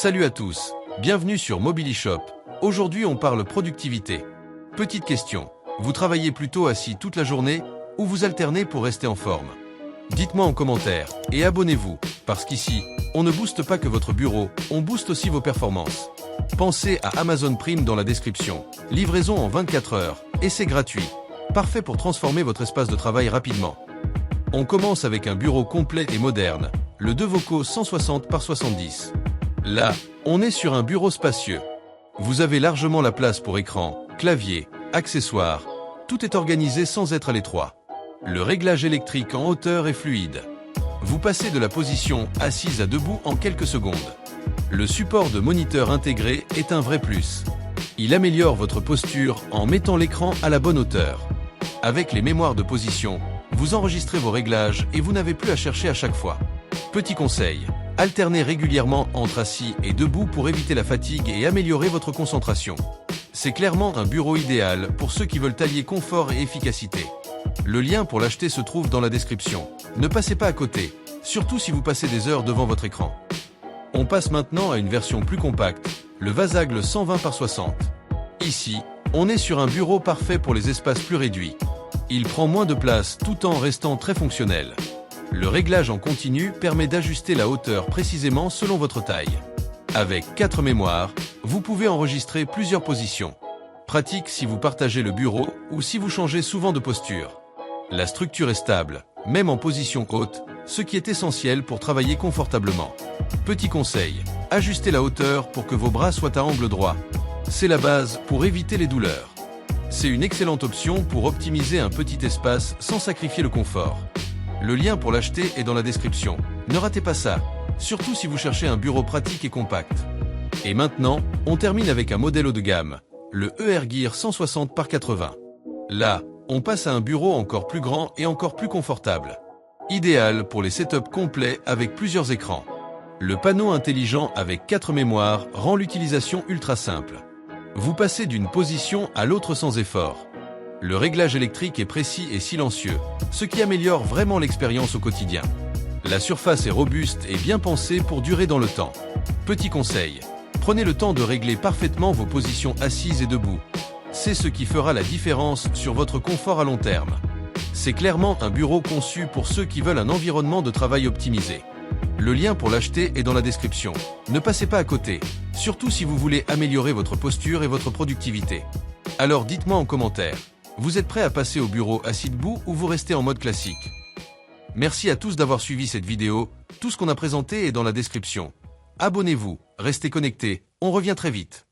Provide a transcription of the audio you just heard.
Salut à tous, bienvenue sur Mobilishop. Aujourd'hui on parle productivité. Petite question, vous travaillez plutôt assis toute la journée ou vous alternez pour rester en forme? Dites-moi en commentaire et abonnez-vous, parce qu'ici, on ne booste pas que votre bureau, on booste aussi vos performances. Pensez à Amazon Prime dans la description. Livraison en 24 heures, et c'est gratuit. Parfait pour transformer votre espace de travail rapidement. On commence avec un bureau complet et moderne, le Devoco 160 par 70. Là, on est sur un bureau spacieux. Vous avez largement la place pour écran, clavier, accessoires. Tout est organisé sans être à l'étroit. Le réglage électrique en hauteur est fluide. Vous passez de la position assise à debout en quelques secondes. Le support de moniteur intégré est un vrai plus. Il améliore votre posture en mettant l'écran à la bonne hauteur. Avec les mémoires de position, vous enregistrez vos réglages et vous n'avez plus à chercher à chaque fois. Petit conseil, alternez régulièrement entre assis et debout pour éviter la fatigue et améliorer votre concentration. C'est clairement un bureau idéal pour ceux qui veulent allier confort et efficacité. Le lien pour l'acheter se trouve dans la description. Ne passez pas à côté, surtout si vous passez des heures devant votre écran. On passe maintenant à une version plus compacte, le Vasagle 120 par 60. Ici, on est sur un bureau parfait pour les espaces plus réduits. Il prend moins de place tout en restant très fonctionnel. Le réglage en continu permet d'ajuster la hauteur précisément selon votre taille. Avec 4 mémoires, vous pouvez enregistrer plusieurs positions. Pratique si vous partagez le bureau ou si vous changez souvent de posture. La structure est stable, même en position haute, ce qui est essentiel pour travailler confortablement. Petit conseil, ajustez la hauteur pour que vos bras soient à angle droit. C'est la base pour éviter les douleurs. C'est une excellente option pour optimiser un petit espace sans sacrifier le confort. Le lien pour l'acheter est dans la description. Ne ratez pas ça, surtout si vous cherchez un bureau pratique et compact. Et maintenant, on termine avec un modèle haut de gamme, le ERGear 160 par 80. Là, on passe à un bureau encore plus grand et encore plus confortable. Idéal pour les setups complets avec plusieurs écrans. Le panneau intelligent avec 4 mémoires rend l'utilisation ultra simple. Vous passez d'une position à l'autre sans effort. Le réglage électrique est précis et silencieux, ce qui améliore vraiment l'expérience au quotidien. La surface est robuste et bien pensée pour durer dans le temps. Petit conseil, prenez le temps de régler parfaitement vos positions assises et debout. C'est ce qui fera la différence sur votre confort à long terme. C'est clairement un bureau conçu pour ceux qui veulent un environnement de travail optimisé. Le lien pour l'acheter est dans la description. Ne passez pas à côté, surtout si vous voulez améliorer votre posture et votre productivité. Alors dites-moi en commentaire, vous êtes prêt à passer au bureau assis debout ou vous restez en mode classique? Merci à tous d'avoir suivi cette vidéo, tout ce qu'on a présenté est dans la description. Abonnez-vous, restez connectés, on revient très vite.